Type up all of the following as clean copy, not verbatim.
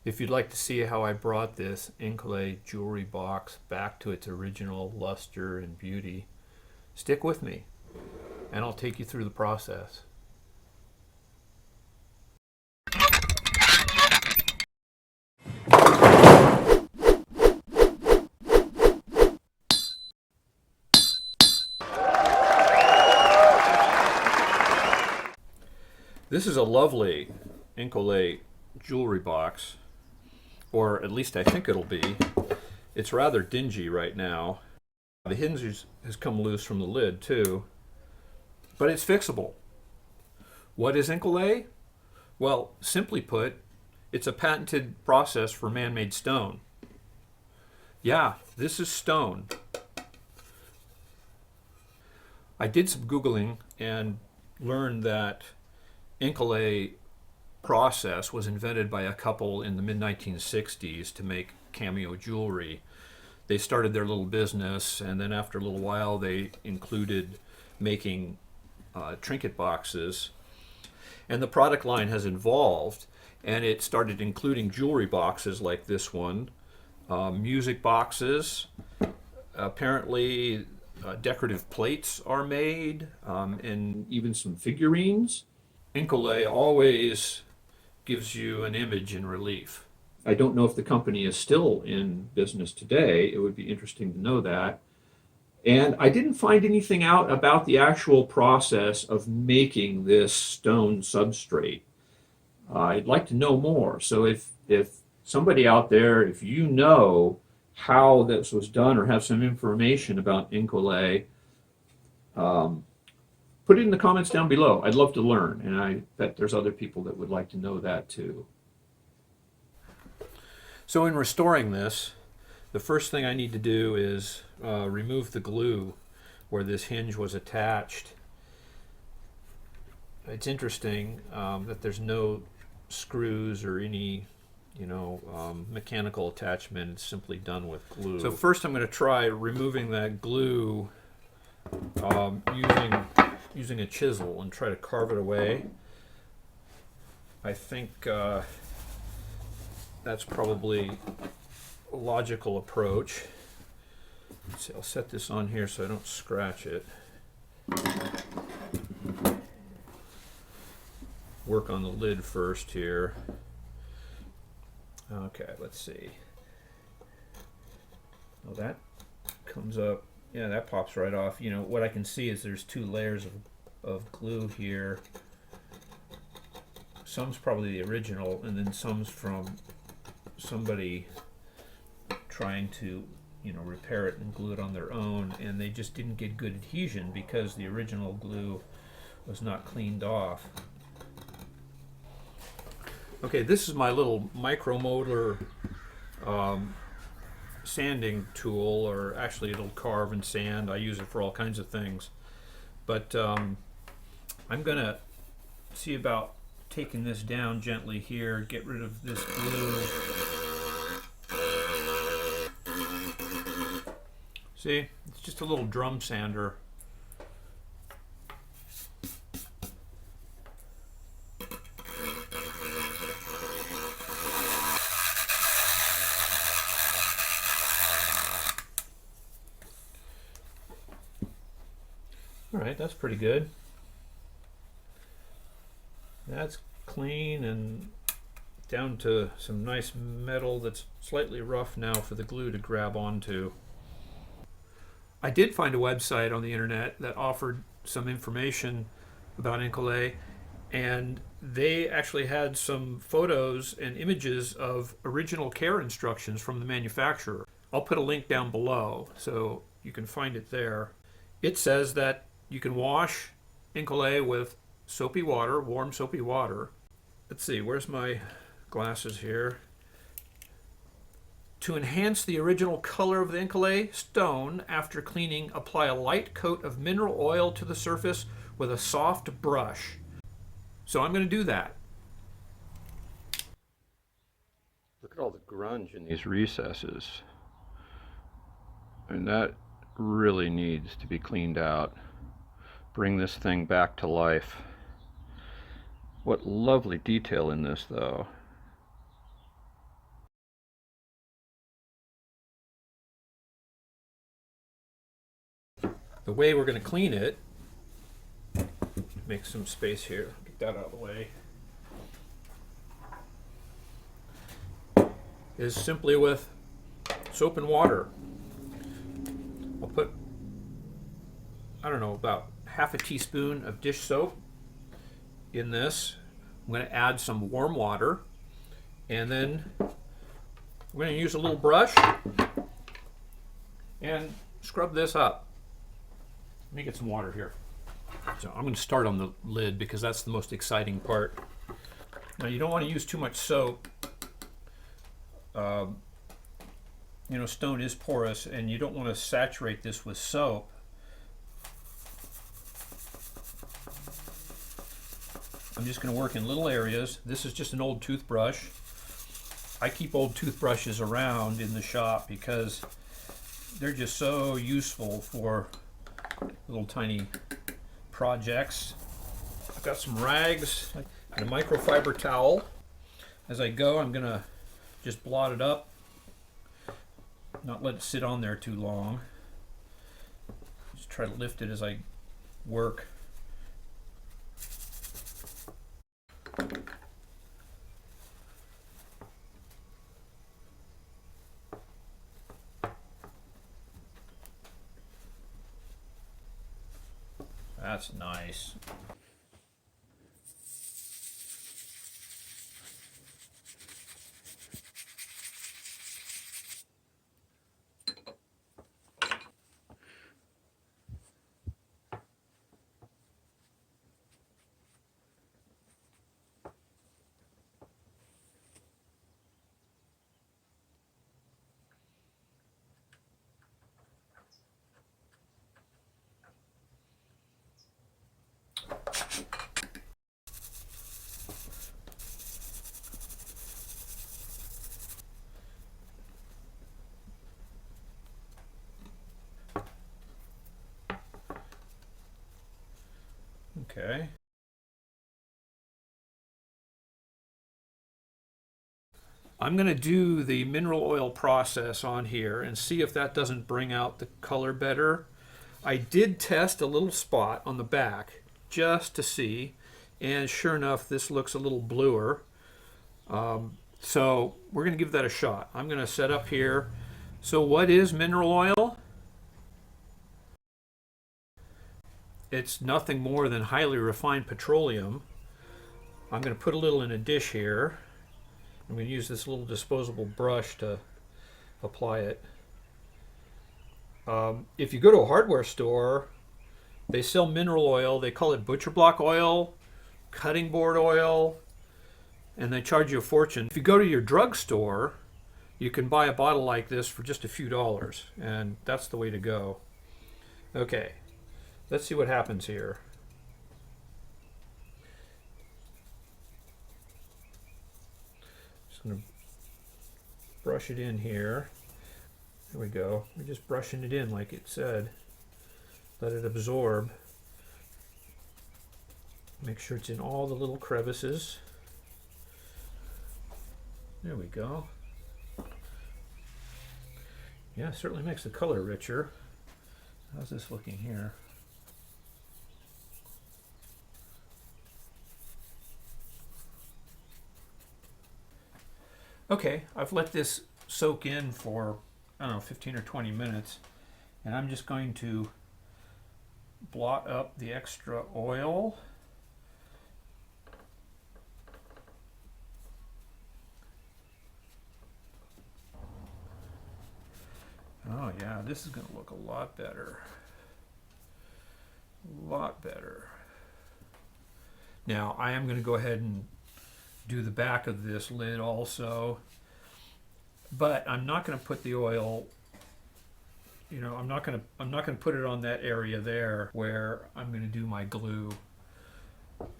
If you'd like to see how I brought this Incolay jewelry box back to its original luster and beauty, stick with me and I'll take you through the process. This is a lovely Incolay jewelry box, or at least I think it'll be. It's rather dingy right now. The hinge has come loose from the lid too, but it's fixable. What is Incolay? Well, simply put, it's a patented process for man-made stone. Yeah, this is stone. I did some Googling and learned that Incolay process was invented by a couple in the mid-1960s to make cameo jewelry. They started their little business, and then after a little while they included making trinket boxes. And the product line has evolved, and it started including jewelry boxes like this one, music boxes. Apparently decorative plates are made, and even some figurines. Incolay always gives you an image in relief. I don't know if the company is still in business today. It would be interesting to know that. And I didn't find anything out about the actual process of making this stone substrate. I'd like to know more. So if somebody out there, if you know how this was done or have some information about Incolay, put it in the comments down below. I'd love to learn, and I bet there's other people that would like to know that too. So in restoring this, the first thing I need to do is remove the glue where this hinge was attached. It's interesting that there's no screws or any mechanical attachment. It's simply done with glue. So first I'm going to try removing that glue using a chisel and try to carve it away. I think that's probably a logical approach. Let's see, I'll set this on here so I don't scratch it. Work on the lid first here. Okay, let's see. Oh, that comes up. Yeah, that pops right off. You know, what I can see is there's two layers of glue here. Some's probably the original, and then some's from somebody trying to, repair it and glue it on their own, and they just didn't get good adhesion because the original glue was not cleaned off. Okay, this is my little micromotor sanding tool, or actually it'll carve and sand. I use it for all kinds of things. But I'm gonna see about taking this down gently here, get rid of this glue. See, it's just a little drum sander. All right, that's pretty good. That's clean and down to some nice metal that's slightly rough now for the glue to grab onto. I did find a website on the internet that offered some information about Incolay, and they actually had some photos and images of original care instructions from the manufacturer. I'll put a link down below so you can find it there. It says that you can wash Incolay with soapy water, warm soapy water. Let's see, where's my glasses here? To enhance the original color of the Incolay stone, after cleaning, apply a light coat of mineral oil to the surface with a soft brush. So I'm going to do that. Look at all the grunge in these recesses. And that really needs to be cleaned out. Bring this thing back to life. What lovely detail in this, though. The way we're going to clean it, make some space here, get that out of the way, is simply with soap and water. I'll put, I don't know, about half a teaspoon of dish soap in this. I'm going to add some warm water, and then I'm going to use a little brush and scrub this up. Let me get some water here. So I'm going to start on the lid because that's the most exciting part. Now you don't want to use too much soap. You know, stone is porous, and you don't want to saturate this with soap. I'm just going to work in little areas. This is just an old toothbrush. I keep old toothbrushes around in the shop because they're just so useful for little tiny projects. I've got some rags and a microfiber towel. As I go, I'm going to just blot it up, not let it sit on there too long. Just try to lift it as I work. That's nice. Okay. I'm going to do the mineral oil process on here and see if that doesn't bring out the color better. I did test a little spot on the back just to see, and sure enough, this looks a little bluer. So we're going to give that a shot. I'm going to set up here. So what is mineral oil? It's nothing more than highly refined petroleum. I'm going to put a little in a dish here. I'm going to use this little disposable brush to apply it. If you go to a hardware store, they sell mineral oil. They call it butcher block oil, cutting board oil, and they charge you a fortune. If you go to your drugstore, you can buy a bottle like this for just a few dollars, and that's the way to go. Okay, let's see what happens here. Just going to brush it in here. There we go. We're just brushing it in like it said. Let it absorb. Make sure it's in all the little crevices. There we go. Yeah, certainly makes the color richer. How's this looking here? Okay, I've let this soak in for, I don't know, 15 or 20 minutes, and I'm just going to blot up the extra oil. Oh yeah, this is going to look a lot better. A lot better. Now I am going to go ahead and do the back of this lid also, but I'm not going to put the oil, you know, I'm not going to put it on that area there where I'm going to do my glue,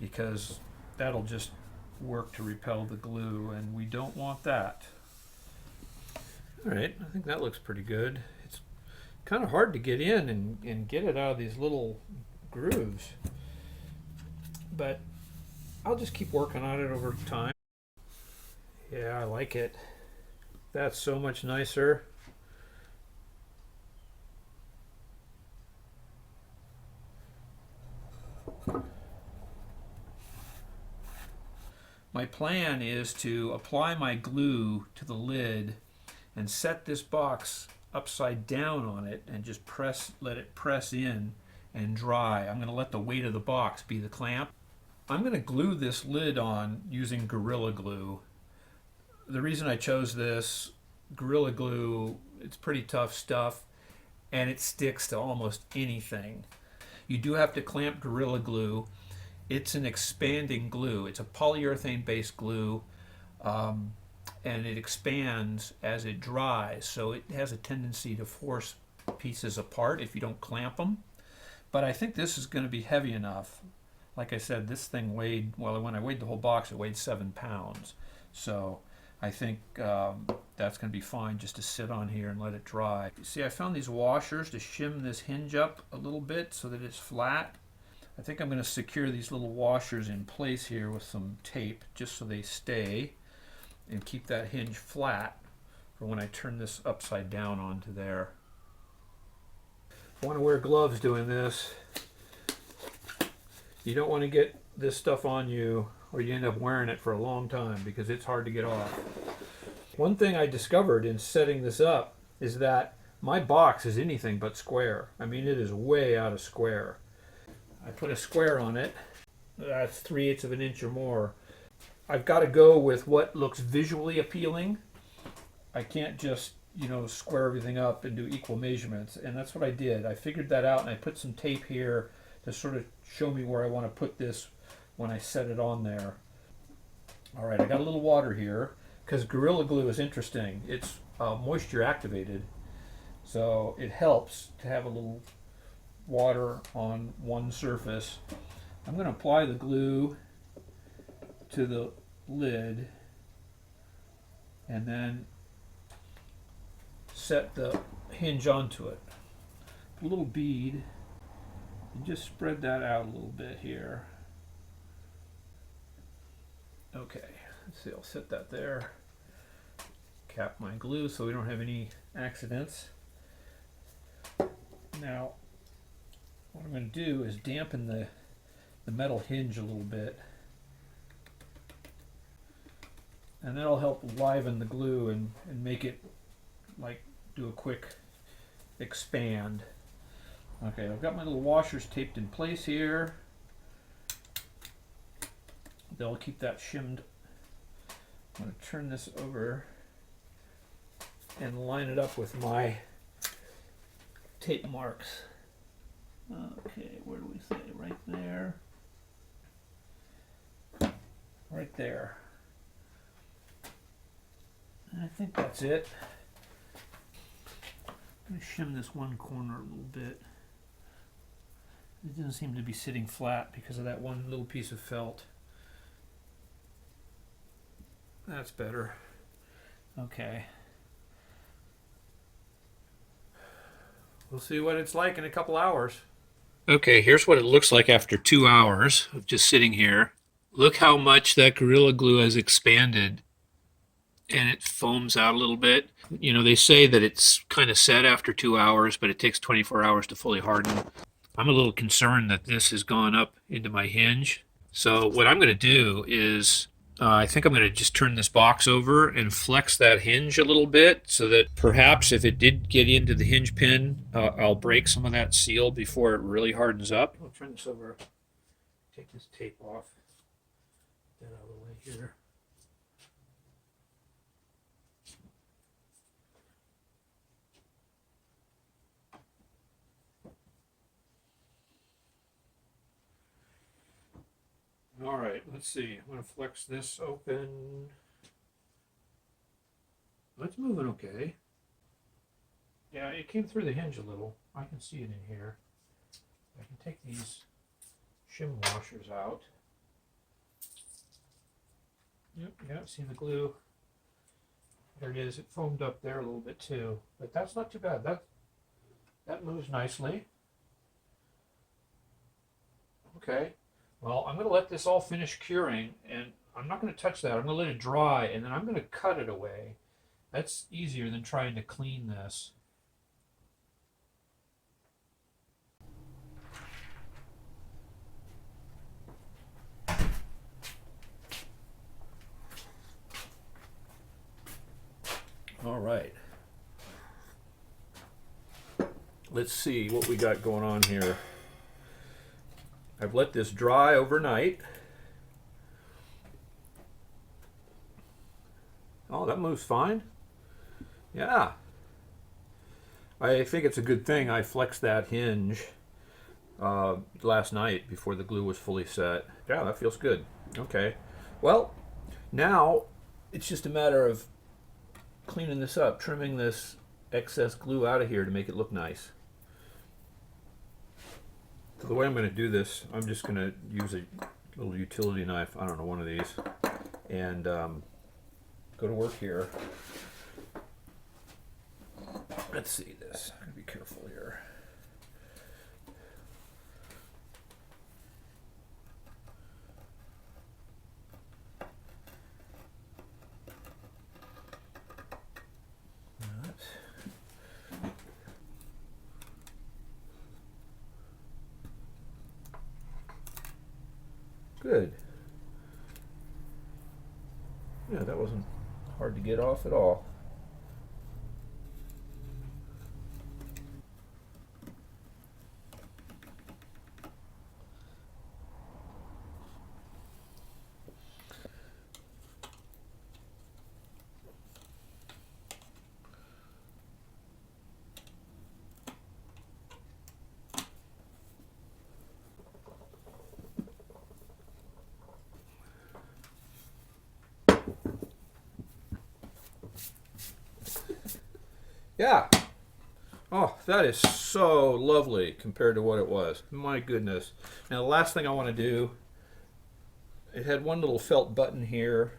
because that'll just work to repel the glue, and we don't want that. All right, I think that looks pretty good. It's kind of hard to get in and get it out of these little grooves, but I'll just keep working on it over time. Yeah, I like it. That's so much nicer. My plan is to apply my glue to the lid and set this box upside down on it and just let it press in and dry. I'm going to let the weight of the box be the clamp. I'm going to glue this lid on using Gorilla Glue. The reason I chose this, Gorilla Glue, it's pretty tough stuff and it sticks to almost anything. You do have to clamp Gorilla Glue. It's an expanding glue. It's a polyurethane based glue, and it expands as it dries, so it has a tendency to force pieces apart if you don't clamp them. But I think this is going to be heavy enough. Like I said, this thing weighed, well, when I weighed the whole box, it weighed 7 pounds. So I think that's going to be fine just to sit on here and let it dry. See, I found these washers to shim this hinge up a little bit so that it's flat. I think I'm going to secure these little washers in place here with some tape just so they stay and keep that hinge flat for when I turn this upside down onto there. I want to wear gloves doing this. You don't want to get this stuff on you or you end up wearing it for a long time because it's hard to get off. One thing I discovered in setting this up is that my box is anything but square. I mean, it is way out of square. I put a square on it. That's 3/8 of an inch or more. I've got to go with what looks visually appealing. I can't just, square everything up and do equal measurements. And that's what I did. I figured that out and I put some tape here to sort of show me where I want to put this when I set it on there. All right, I got a little water here because Gorilla Glue is interesting. It's moisture activated, so it helps to have a little water on one surface. I'm going to apply the glue to the lid and then set the hinge onto it. A little bead and just spread that out a little bit here. Okay, let's see, I'll set that there. Cap my glue so we don't have any accidents. Now, what I'm going to do is dampen the metal hinge a little bit, and that'll help liven the glue and make it like do a quick expand. Okay, I've got my little washers taped in place here. They'll keep that shimmed. I'm going to turn this over and line it up with my tape marks. Okay, where do we say? Right there. Right there. And I think that's it. I'm going to shim this one corner a little bit. It doesn't seem to be sitting flat because of that one little piece of felt. That's better. Okay. We'll see what it's like in a couple hours. Okay, here's what it looks like after 2 hours of just sitting here. Look how much that Gorilla Glue has expanded and it foams out a little bit. They say that it's kind of set after 2 hours, but it takes 24 hours to fully harden. I'm a little concerned that this has gone up into my hinge. So what I'm going to do is I think I'm going to just turn this box over and flex that hinge a little bit so that perhaps if it did get into the hinge pin, I'll break some of that seal before it really hardens up. I'll turn this over, take this tape off, get out of the way here. All right, let's see. I'm going to flex this open. It's moving okay. Yeah, it came through the hinge a little. I can see it in here. I can take these shim washers out. Yep, see the glue. There it is. It foamed up there a little bit too. But that's not too bad. That moves nicely. Okay. Well, I'm going to let this all finish curing, and I'm not going to touch that. I'm going to let it dry, and then I'm going to cut it away. That's easier than trying to clean this. All right. Let's see what we got going on here. I've let this dry overnight. Oh, that moves fine. Yeah. I think it's a good thing I flexed that hinge last night before the glue was fully set. Yeah, that feels good. Okay. Well, now it's just a matter of cleaning this up, trimming this excess glue out of here to make it look nice. So the way I'm going to do this, I'm just going to use a little utility knife, I don't know, one of these, and go to work here. Let's see this. I'm going to be careful here. Good. Yeah, that wasn't hard to get off at all. Yeah. Oh, that is so lovely compared to what it was. My goodness. Now the last thing I want to do, it had one little felt button here,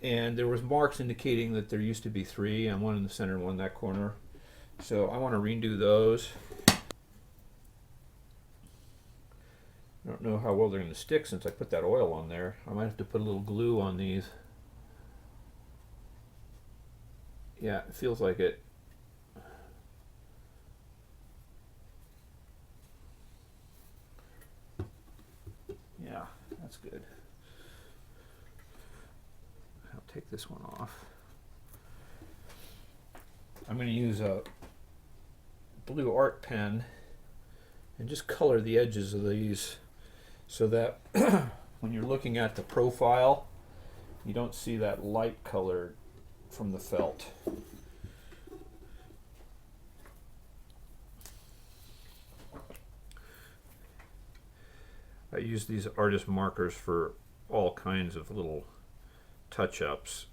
and there was marks indicating that there used to be 3, and one in the center and one in that corner. So I want to redo those. I don't know how well they're going to stick since I put that oil on there. I might have to put a little glue on these. Yeah, it feels like it. Yeah, that's good. I'll take this one off. I'm going to use a blue art pen and just color the edges of these so that when you're looking at the profile, you don't see that light color from the felt. I use these artist markers for all kinds of little touch-ups.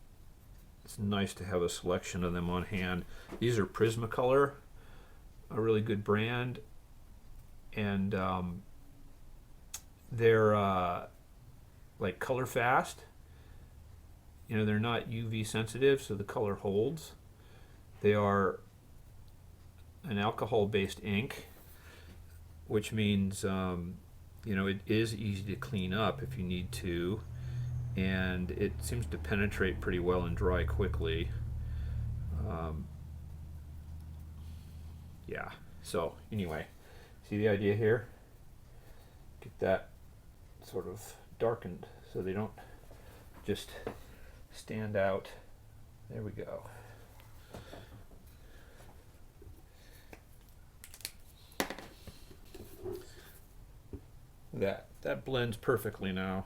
It's nice to have a selection of them on hand. These are Prismacolor, a really good brand, and they're like color fast. You know, they're not UV sensitive, so the color holds. They are an alcohol-based ink, which means you know, it is easy to clean up if you need to, and it seems to penetrate pretty well and dry quickly. Yeah, so anyway, see the idea here? Get that sort of darkened so they don't just stand out. There we go. That blends perfectly now.